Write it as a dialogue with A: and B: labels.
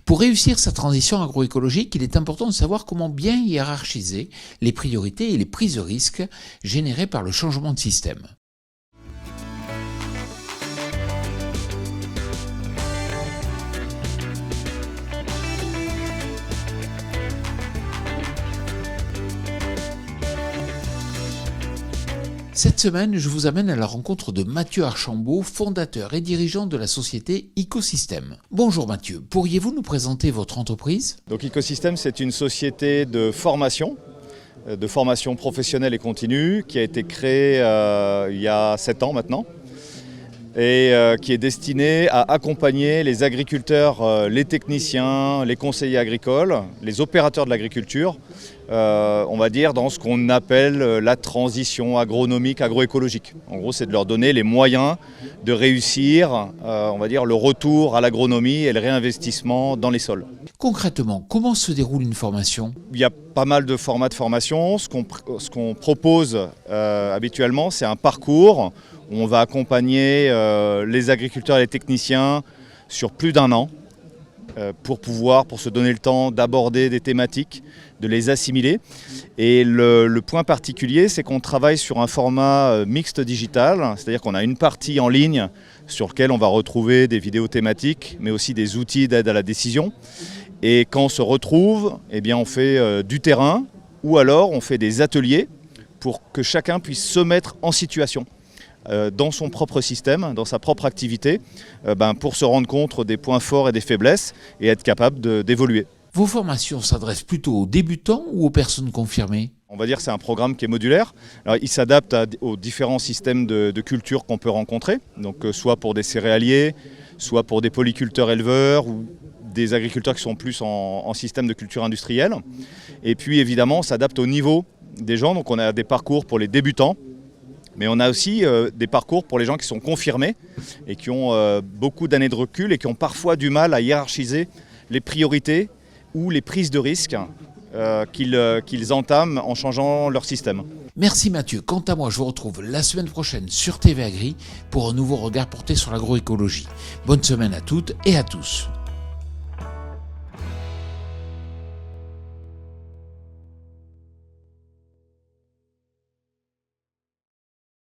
A: Pour réussir sa transition agroécologique, il est important de savoir comment bien hiérarchiser les priorités et les prises de risques générées par le changement de système. Cette semaine, je vous amène à la rencontre de Mathieu Archambault, fondateur et dirigeant de la société Ecosystem. Bonjour Mathieu, pourriez-vous nous présenter votre entreprise ?
B: Donc Ecosystem, c'est une société de formation professionnelle et continue qui a été créée il y a 7 ans maintenant et qui est destinée à accompagner les agriculteurs, les techniciens, les conseillers agricoles, les opérateurs de l'agriculture, on va dire dans ce qu'on appelle la transition agronomique, agroécologique. En gros, c'est de leur donner les moyens de réussir, on va dire, le retour à l'agronomie et le réinvestissement dans les sols.
A: Concrètement, comment se déroule une formation ?
B: Il y a pas mal de formats de formation. Ce qu'on propose habituellement, c'est un parcours où on va accompagner les agriculteurs et les techniciens sur plus d'1 an pour se donner le temps d'aborder des thématiques, de les assimiler. Et le point particulier, c'est qu'on travaille sur un format mixte digital, c'est-à-dire qu'on a une partie en ligne sur laquelle on va retrouver des vidéos thématiques, mais aussi des outils d'aide à la décision. Et quand on se retrouve, eh bien on fait du terrain ou alors on fait des ateliers pour que chacun puisse se mettre en situation dans son propre système, dans sa propre activité, pour se rendre compte des points forts et des faiblesses et être capable d'évoluer.
A: Vos formations s'adressent plutôt aux débutants ou aux personnes confirmées ?
B: On va dire que c'est un programme qui est modulaire. Alors, il s'adapte aux différents systèmes de culture qu'on peut rencontrer, donc soit pour des céréaliers, soit pour des polyculteurs éleveurs ou des agriculteurs qui sont plus en système de culture industrielle. Et puis évidemment, on s'adapte au niveau des gens, donc on a des parcours pour les débutants, mais on a aussi des parcours pour les gens qui sont confirmés et qui ont beaucoup d'années de recul et qui ont parfois du mal à hiérarchiser les priorités ou les prises de risques qu'ils entament en changeant leur système.
A: Merci Mathieu. Quant à moi, je vous retrouve la semaine prochaine sur TV Agri pour un nouveau regard porté sur l'agroécologie. Bonne semaine à toutes et à tous.